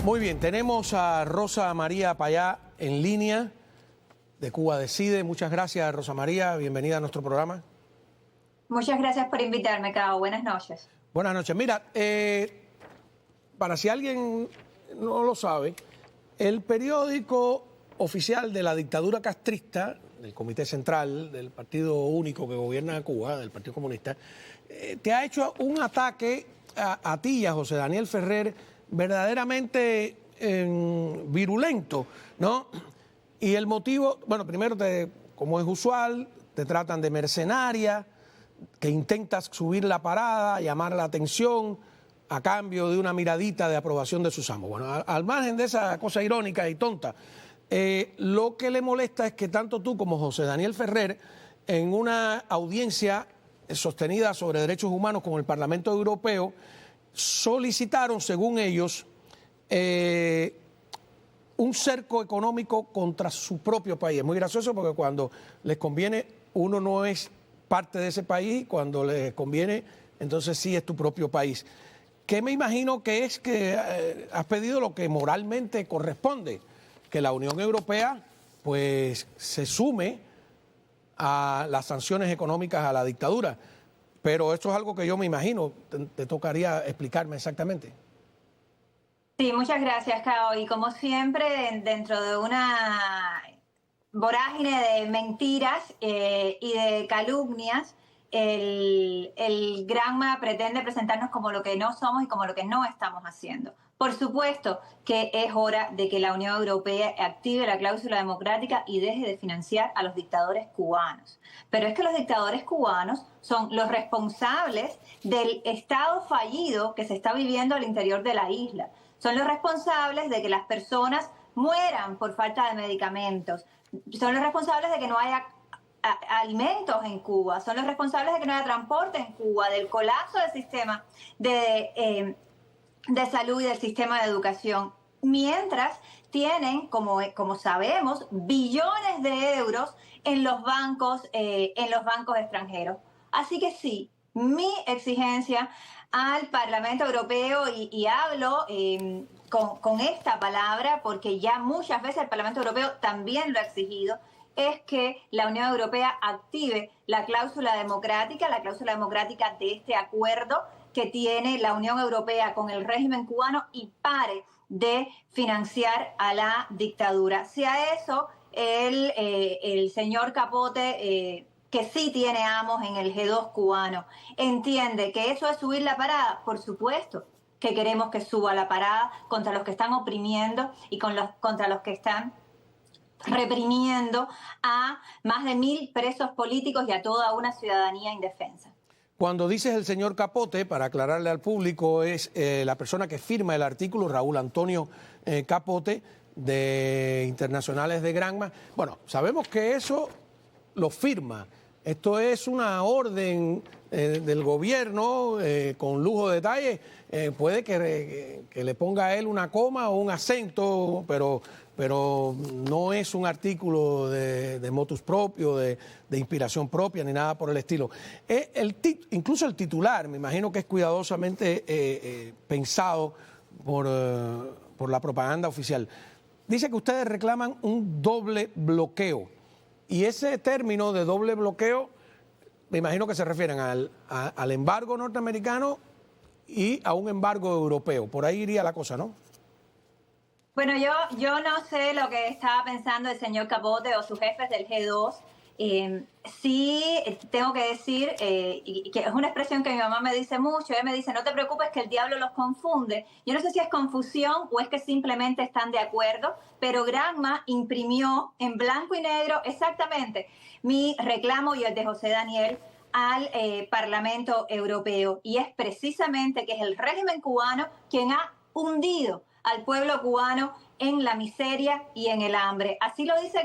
Muy bien, tenemos a Rosa María Payá en línea de Cuba Decide. Muchas gracias, Rosa María. Bienvenida a nuestro programa. Muchas gracias por invitarme, Cao. Buenas noches. Buenas noches. Mira, para si alguien no lo sabe, el periódico oficial de la dictadura castrista, del Comité Central, del partido único que gobierna Cuba, del Partido Comunista, te ha hecho un ataque a ti y a José Daniel Ferrer verdaderamente virulento, ¿no? Y el motivo, bueno, primero, como es usual, te tratan de mercenaria, que intentas subir la parada, llamar la atención a cambio de una miradita de aprobación de sus amos. Bueno, al margen de esa cosa irónica y tonta, lo que le molesta es que tanto tú como José Daniel Ferrer, en una audiencia sostenida sobre derechos humanos con el Parlamento Europeo, solicitaron, según ellos, un cerco económico contra su propio país. Es muy gracioso porque cuando les conviene, uno no es parte de ese país, cuando les conviene, entonces sí es tu propio país. Que me imagino que es que has pedido lo que moralmente corresponde, que la Unión Europea pues se sume a las sanciones económicas a la dictadura. Pero esto es algo que yo me imagino, te tocaría explicarme exactamente. Sí, muchas gracias, Cao. Y como siempre, dentro de una vorágine de mentiras y de calumnias, el Granma pretende presentarnos como lo que no somos y como lo que no estamos haciendo. Por supuesto que es hora de que la Unión Europea active la cláusula democrática y deje de financiar a los dictadores cubanos. Pero es que los dictadores cubanos son los responsables del estado fallido que se está viviendo al interior de la isla. Son los responsables de que las personas mueran por falta de medicamentos. Son los responsables de que no haya alimentos en Cuba. Son los responsables de que no haya transporte en Cuba, del colapso del sistema de salud y del sistema de educación. Mientras tienen, como sabemos, billones de euros en los bancos extranjeros. Así que sí, mi exigencia al Parlamento Europeo, y hablo con esta palabra porque ya muchas veces el Parlamento Europeo también lo ha exigido, es que la Unión Europea active la cláusula democrática de este acuerdo que tiene la Unión Europea con el régimen cubano y pare de financiar a la dictadura. Si a eso el señor Capote, que sí tiene amos en el G2 cubano, entiende que eso es subir la parada, por supuesto que queremos que suba la parada contra los que están oprimiendo y contra los que están reprimiendo a más de 1000 presos políticos y a toda una ciudadanía indefensa. Cuando dices el señor Capote, para aclararle al público, es la persona que firma el artículo, Raúl Antonio Capote, de Internacionales de Granma. Bueno, sabemos que eso lo firma. Esto es una orden del gobierno con lujo de detalle. Puede que le ponga a él una coma o un acento, pero no es un artículo de motus propio, de inspiración propia, ni nada por el estilo. Incluso el titular, me imagino que es cuidadosamente pensado por la propaganda oficial. Dice que ustedes reclaman un doble bloqueo. Y ese término de doble bloqueo, me imagino que se refieren al embargo norteamericano y a un embargo europeo. Por ahí iría la cosa, ¿no? Bueno, yo no sé lo que estaba pensando el señor Capote o sus jefes del G2. Sí, tengo que decir que es una expresión que mi mamá me dice mucho. Ella me dice, no te preocupes que el diablo los confunde. Yo no sé si es confusión o es que simplemente están de acuerdo, pero Granma imprimió en blanco y negro exactamente mi reclamo y el de José Daniel al Parlamento Europeo. Y es precisamente que es el régimen cubano quien ha hundido al pueblo cubano en la miseria y en el hambre. Así lo dice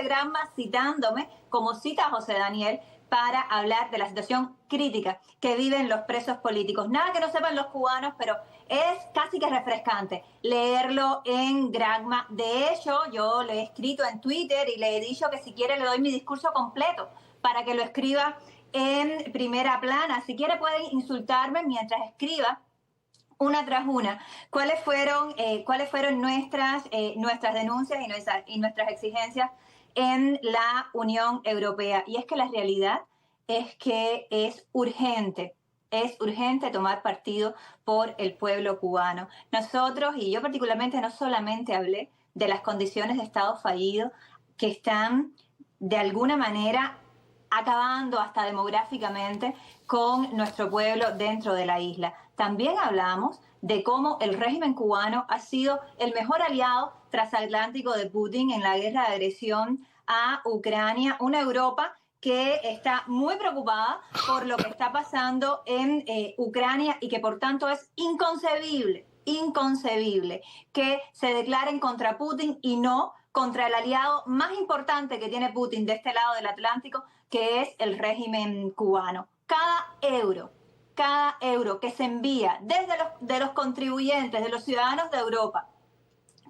Granma, citándome, como cita a José Daniel, para hablar de la situación crítica que viven los presos políticos. Nada que no sepan los cubanos, pero es casi que refrescante leerlo en Granma. De hecho, yo le he escrito en Twitter y le he dicho que si quiere le doy mi discurso completo para que lo escriba en primera plana. Si quiere puede insultarme mientras escriba, una tras una. ¿Cuáles fueron nuestras denuncias y nuestras exigencias en la Unión Europea? Y es que la realidad es que es urgente tomar partido por el pueblo cubano. Nosotros, y yo particularmente, no solamente hablé de las condiciones de Estado fallido que están de alguna manera acabando hasta demográficamente con nuestro pueblo dentro de la isla. También hablamos de cómo el régimen cubano ha sido el mejor aliado transatlántico de Putin en la guerra de agresión a Ucrania, una Europa que está muy preocupada por lo que está pasando en Ucrania y que por tanto es inconcebible que se declaren contra Putin y no contra el aliado más importante que tiene Putin de este lado del Atlántico, que es el régimen cubano. Cada euro que se envía de los contribuyentes, de los ciudadanos de Europa,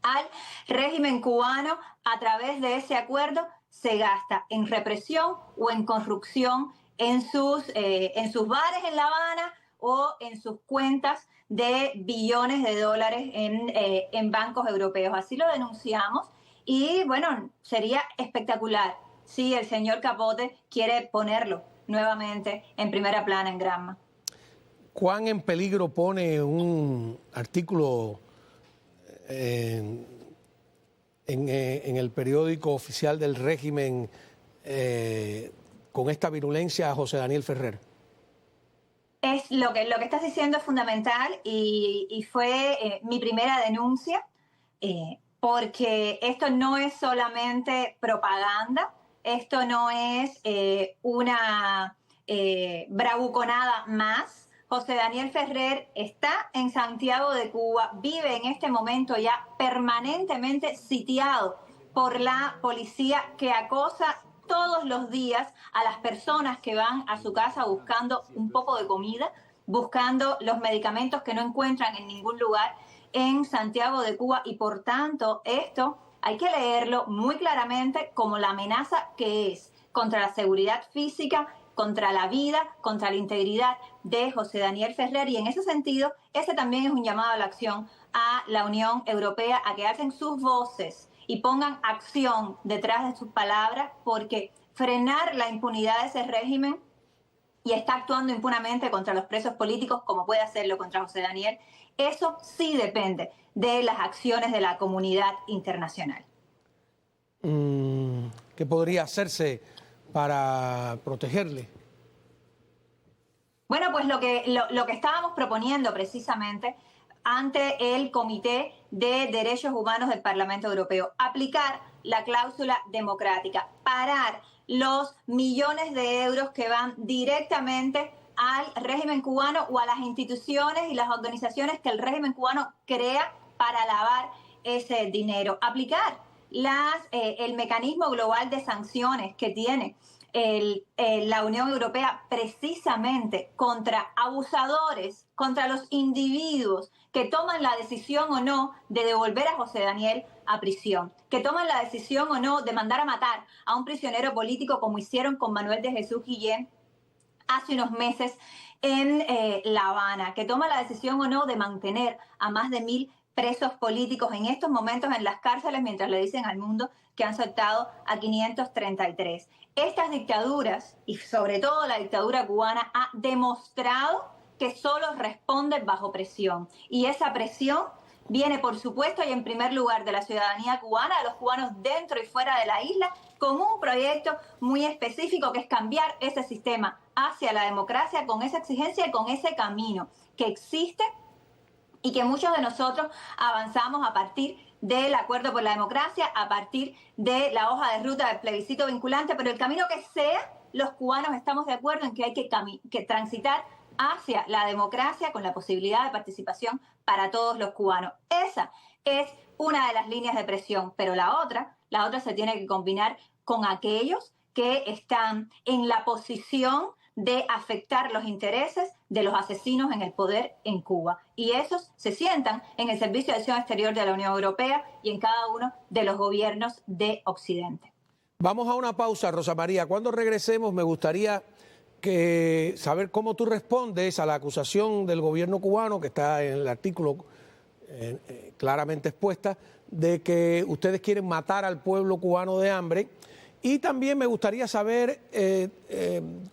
al régimen cubano a través de ese acuerdo se gasta en represión o en corrupción en sus bares en La Habana o en sus cuentas de billones de dólares en bancos europeos. Así lo denunciamos y bueno, sería espectacular si el señor Capote quiere ponerlo nuevamente en primera plana en Granma. ¿Cuán en peligro pone un artículo en el periódico oficial del régimen con esta virulencia a José Daniel Ferrer? Es lo que estás diciendo es fundamental y fue mi primera denuncia, porque esto no es solamente propaganda, esto no es una bravuconada más. José Daniel Ferrer está en Santiago de Cuba, vive en este momento ya permanentemente sitiado por la policía que acosa todos los días a las personas que van a su casa buscando un poco de comida, buscando los medicamentos que no encuentran en ningún lugar en Santiago de Cuba y por tanto esto hay que leerlo muy claramente como la amenaza que es contra la seguridad física, contra la vida, contra la integridad de José Daniel Ferrer y en ese sentido, ese también es un llamado a la acción a la Unión Europea a que alcen sus voces y pongan acción detrás de sus palabras porque frenar la impunidad de ese régimen y está actuando impunemente contra los presos políticos como puede hacerlo contra José Daniel, eso sí depende de las acciones de la comunidad internacional. ¿Qué podría hacerse para protegerle? Bueno, pues lo que estábamos proponiendo precisamente ante el Comité de Derechos Humanos del Parlamento Europeo, aplicar la cláusula democrática, parar los millones de euros que van directamente al régimen cubano o a las instituciones y las organizaciones que el régimen cubano crea para lavar ese dinero, aplicar el mecanismo global de sanciones que tiene la Unión Europea precisamente contra abusadores, contra los individuos que toman la decisión o no de devolver a José Daniel a prisión, que toman la decisión o no de mandar a matar a un prisionero político como hicieron con Manuel de Jesús Guillén hace unos meses en La Habana, que toma la decisión o no de mantener a más de 1000 presos políticos en estos momentos en las cárceles mientras le dicen al mundo que han soltado a 533. Estas dictaduras, y sobre todo la dictadura cubana, ha demostrado que solo responde bajo presión. Y esa presión viene, por supuesto, y en primer lugar de la ciudadanía cubana, de los cubanos dentro y fuera de la isla, con un proyecto muy específico que es cambiar ese sistema hacia la democracia con esa exigencia y con ese camino que existe y que muchos de nosotros avanzamos a partir del Acuerdo por la Democracia, a partir de la hoja de ruta del plebiscito vinculante, pero el camino que sea, los cubanos estamos de acuerdo en que hay que transitar hacia la democracia con la posibilidad de participación para todos los cubanos. Esa es una de las líneas de presión, pero la otra se tiene que combinar con aquellos que están en la posición de afectar los intereses de los asesinos en el poder en Cuba. Y esos se sientan en el Servicio de Acción Exterior de la Unión Europea y en cada uno de los gobiernos de Occidente. Vamos a una pausa, Rosa María. Cuando regresemos me gustaría saber cómo tú respondes a la acusación del gobierno cubano, que está en el artículo claramente expuesta, de que ustedes quieren matar al pueblo cubano de hambre. Y también me gustaría saber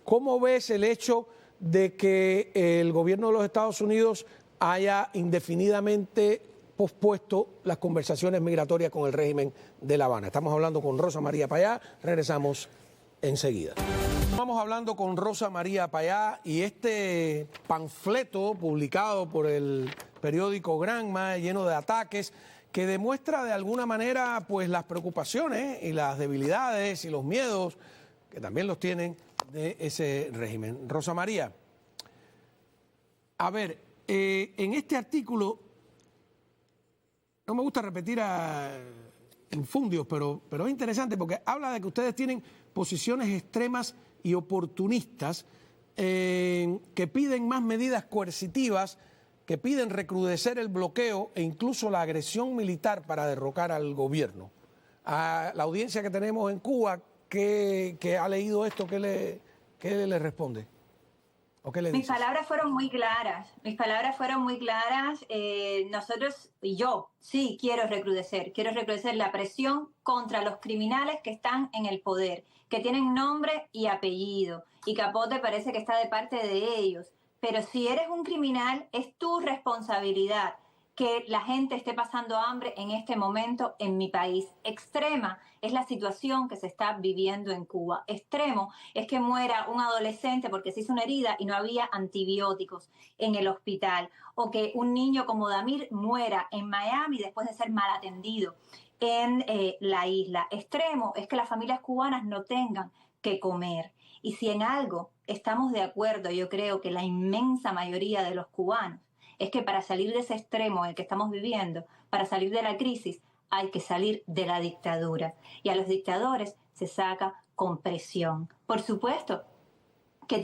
cómo ves el hecho de que el gobierno de los Estados Unidos haya indefinidamente pospuesto las conversaciones migratorias con el régimen de La Habana. Estamos hablando con Rosa María Payá, regresamos enseguida. Estamos hablando con Rosa María Payá y este panfleto publicado por el periódico Granma, lleno de ataques, que demuestra de alguna manera pues las preocupaciones y las debilidades y los miedos, que también los tienen, de ese régimen. Rosa María, a ver, en este artículo, no me gusta repetir a infundios, pero es interesante porque habla de que ustedes tienen posiciones extremas y oportunistas que piden más medidas coercitivas, que piden recrudecer el bloqueo e incluso la agresión militar para derrocar al gobierno. A la audiencia que tenemos en Cuba, que ha leído esto, ¿qué le responde? ¿O qué le dices? Mis palabras fueron muy claras, nosotros y yo sí quiero recrudecer la presión contra los criminales que están en el poder, que tienen nombre y apellido, y Capote parece que está de parte de ellos. Pero si eres un criminal, es tu responsabilidad que la gente esté pasando hambre en este momento en mi país. Extrema es la situación que se está viviendo en Cuba. Extremo es que muera un adolescente porque se hizo una herida y no había antibióticos en el hospital. O que un niño como Damir muera en Miami después de ser mal atendido en la isla. Extremo es que las familias cubanas no tengan que comer. Y si en algo estamos de acuerdo, yo creo que la inmensa mayoría de los cubanos, es que para salir de ese extremo en el que estamos viviendo, para salir de la crisis, hay que salir de la dictadura. Y a los dictadores se saca con presión. Por supuesto que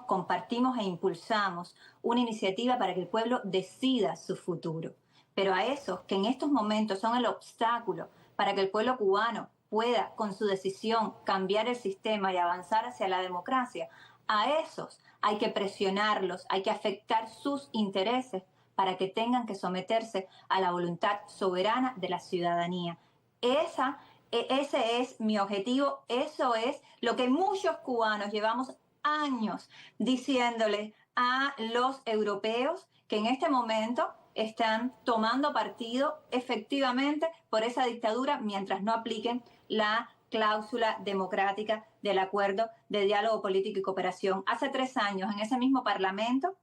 compartimos e impulsamos una iniciativa para que el pueblo decida su futuro. Pero a esos que en estos momentos son el obstáculo para que el pueblo cubano pueda, con su decisión, cambiar el sistema y avanzar hacia la democracia, a esos hay que presionarlos, hay que afectar sus intereses para que tengan que someterse a la voluntad soberana de la ciudadanía. Ese es mi objetivo, eso es lo que muchos cubanos llevamos años diciéndole a los europeos que en este momento están tomando partido efectivamente por esa dictadura mientras no apliquen la cláusula democrática del acuerdo de diálogo político y cooperación. Hace 3 años, en ese mismo Parlamento,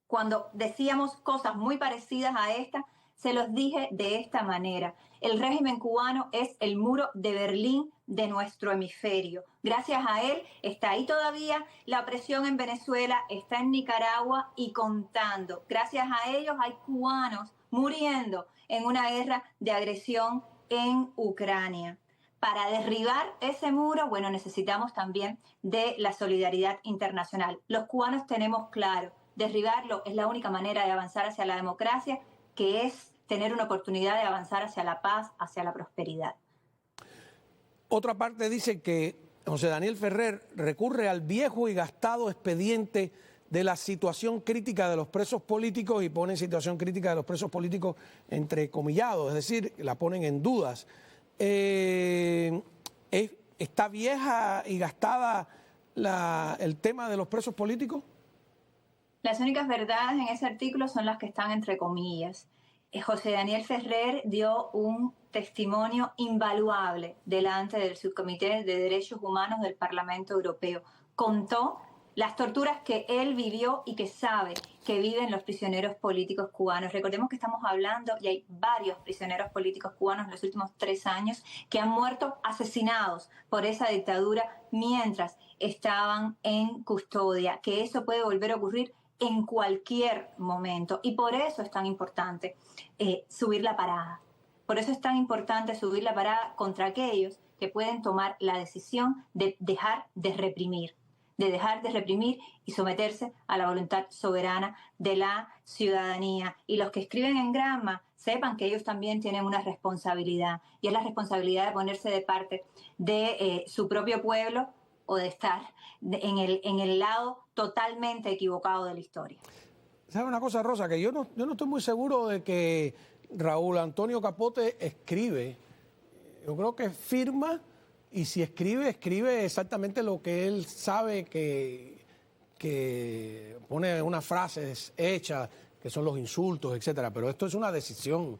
cuando decíamos cosas muy parecidas a esta, se los dije de esta manera. El régimen cubano es el muro de Berlín de nuestro hemisferio. Gracias a él está ahí todavía la presión en Venezuela, está en Nicaragua y contando. Gracias a ellos hay cubanos muriendo en una guerra de agresión en Ucrania. Para derribar ese muro, bueno, necesitamos también de la solidaridad internacional. Los cubanos tenemos claro, derribarlo es la única manera de avanzar hacia la democracia, que es tener una oportunidad de avanzar hacia la paz, hacia la prosperidad. Otra parte dice que José Daniel Ferrer recurre al viejo y gastado expediente de la situación crítica de los presos políticos y pone en situación crítica de los presos políticos entrecomillados, es decir, la ponen en dudas. ¿Está vieja y gastada el tema de los presos políticos? Las únicas verdades en ese artículo son las que están entre comillas. José Daniel Ferrer dio un testimonio invaluable delante del Subcomité de Derechos Humanos del Parlamento Europeo. Contó las torturas que él vivió y que sabe que viven los prisioneros políticos cubanos. Recordemos que estamos hablando, y hay varios prisioneros políticos cubanos en los últimos 3 años que han muerto asesinados por esa dictadura mientras estaban en custodia, que eso puede volver a ocurrir en cualquier momento. Y por eso es tan importante subir la parada. Por eso es tan importante subir la parada contra aquellos que pueden tomar la decisión de dejar de reprimir y someterse a la voluntad soberana de la ciudadanía. Y los que escriben en Granma sepan que ellos también tienen una responsabilidad, y es la responsabilidad de ponerse de parte de su propio pueblo o de estar en el lado totalmente equivocado de la historia. ¿Sabe una cosa, Rosa? Que yo no estoy muy seguro de que Raúl Antonio Capote escribe. Yo creo que firma, y si escribe, escribe exactamente lo que él sabe que pone unas frases hechas, que son los insultos, etcétera. Pero esto es una decisión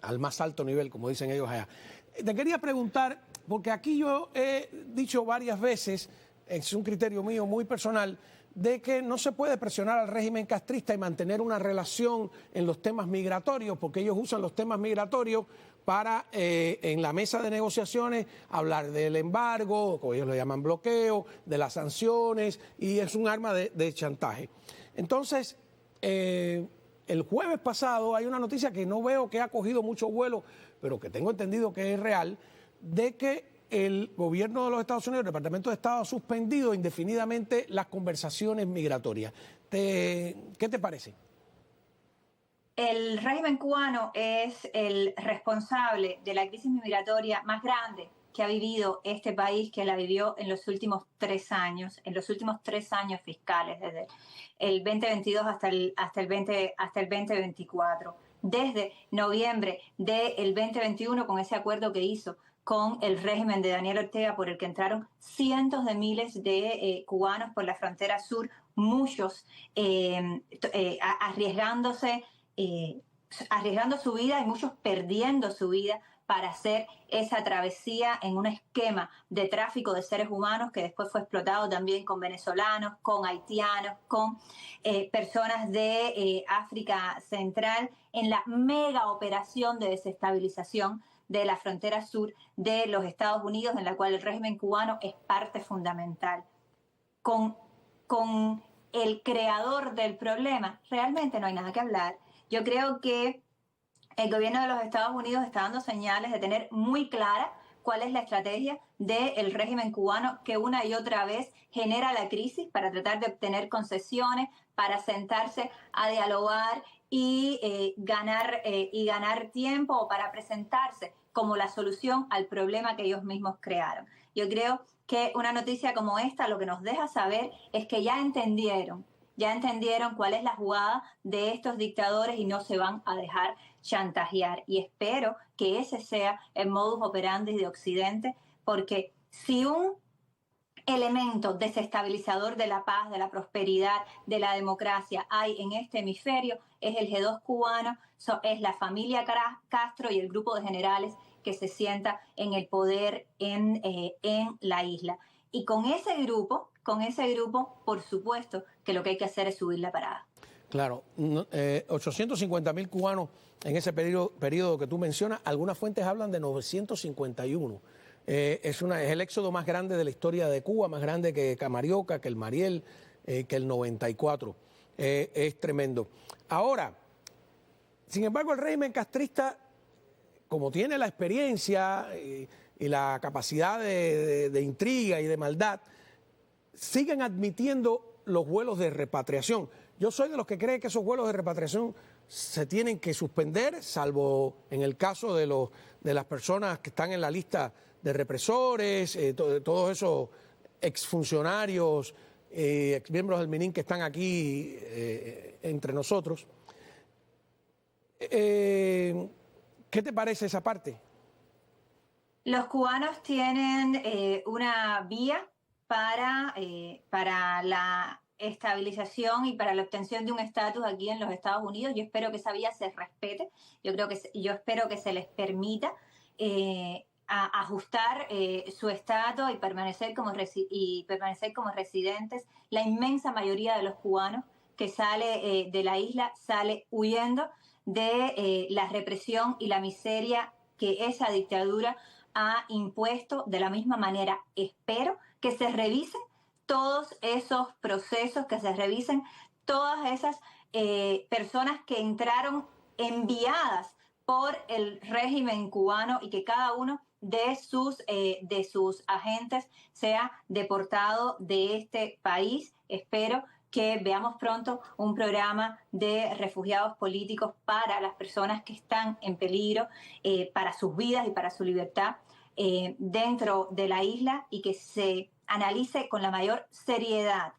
al más alto nivel, como dicen ellos allá. Te quería preguntar, porque aquí yo he dicho varias veces, es un criterio mío muy personal, de que no se puede presionar al régimen castrista y mantener una relación en los temas migratorios, porque ellos usan los temas migratorios para, en la mesa de negociaciones, hablar del embargo, como ellos lo llaman bloqueo, de las sanciones, y es un arma de chantaje. Entonces, el jueves pasado hay una noticia que no veo que ha cogido mucho vuelo, pero que tengo entendido que es real, de que el gobierno de los Estados Unidos, el Departamento de Estado, ha suspendido indefinidamente las conversaciones migratorias. ¿Qué te parece? El régimen cubano es el responsable de la crisis migratoria más grande que ha vivido este país, que la vivió en los últimos 3 años, en los últimos 3 años fiscales, desde el 2022 hasta el 2024. Desde noviembre del 2021, con ese acuerdo que hizo con el régimen de Daniel Ortega, por el que entraron cientos de miles de cubanos por la frontera sur, muchos arriesgando su vida y muchos perdiendo su vida para hacer esa travesía en un esquema de tráfico de seres humanos que después fue explotado también con venezolanos, con haitianos, con personas de África Central, en la mega operación de desestabilización de la frontera sur de los Estados Unidos, en la cual el régimen cubano es parte fundamental. Con el creador del problema realmente no hay nada que hablar. Yo creo que el gobierno de los Estados Unidos está dando señales de tener muy clara cuál es la estrategia del régimen cubano, que una y otra vez genera la crisis para tratar de obtener concesiones, para sentarse a dialogar y ganar tiempo, o para presentarse como la solución al problema que ellos mismos crearon. Yo creo que una noticia como esta lo que nos deja saber es que ya entendieron cuál es la jugada de estos dictadores y no se van a dejar chantajear. Y espero que ese sea el modus operandi de Occidente, porque si un elemento desestabilizador de la paz, de la prosperidad, de la democracia hay en este hemisferio, es el G2 cubano, es la familia Castro y el grupo de generales que se sienta en el poder en la isla. Y con ese grupo, por supuesto, que lo que hay que hacer es subir la parada. Claro, 850.000 cubanos en ese periodo que tú mencionas, algunas fuentes hablan de 951. Es el éxodo más grande de la historia de Cuba, más grande que Camarioca, que el Mariel, que el 94. Es tremendo. Ahora, sin embargo, el régimen castrista, como tiene la experiencia y la capacidad de intriga y de maldad, siguen admitiendo los vuelos de repatriación. Yo soy de los que cree que esos vuelos de repatriación se tienen que suspender, salvo en el caso de las personas que están en la lista de represores, todos esos exfuncionarios, exmiembros del MININ que están aquí entre nosotros. ¿Qué te parece esa parte? Los cubanos tienen una vía para la estabilización y para la obtención de un estatus aquí en los Estados Unidos. Yo espero que esa vía se respete. Yo espero que se les permita ajustar su estatus y permanecer como residentes. La inmensa mayoría de los cubanos que sale de la isla sale huyendo de la represión y la miseria que esa dictadura ha impuesto. De la misma manera, espero que se revisen todos esos procesos, que se revisen todas esas personas que entraron enviadas por el régimen cubano y que cada uno de sus agentes sea deportado de este país. Espero que veamos pronto un programa de refugiados políticos para las personas que están en peligro, para sus vidas y para su libertad. dentro de la isla y que se analice con la mayor seriedad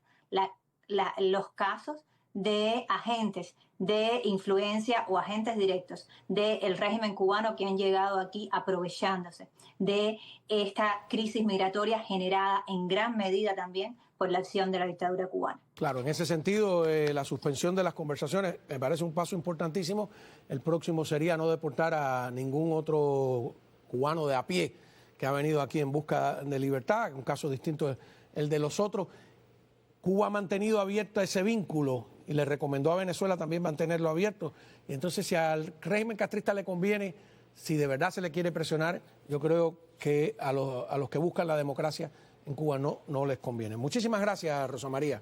los casos de agentes de influencia o agentes directos del régimen cubano que han llegado aquí aprovechándose de esta crisis migratoria generada en gran medida también por la acción de la dictadura cubana. Claro, en ese sentido, la suspensión de las conversaciones me parece un paso importantísimo. El próximo sería no deportar a ningún otro cubano de a pie que ha venido aquí en busca de libertad, un caso distinto el de los otros. Cuba ha mantenido abierto ese vínculo y le recomendó a Venezuela también mantenerlo abierto. Y entonces, si al régimen castrista le conviene, si de verdad se le quiere presionar, yo creo que a los que buscan la democracia en Cuba no les conviene. Muchísimas gracias, Rosa María.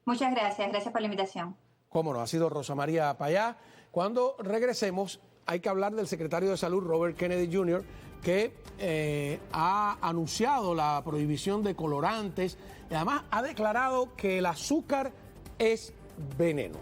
Muchas gracias. Gracias por la invitación. Cómo no, ha sido Rosa María Payá. Cuando regresemos, hay que hablar del secretario de Salud, Robert Kennedy Jr., que ha anunciado la prohibición de colorantes y además ha declarado que el azúcar es veneno.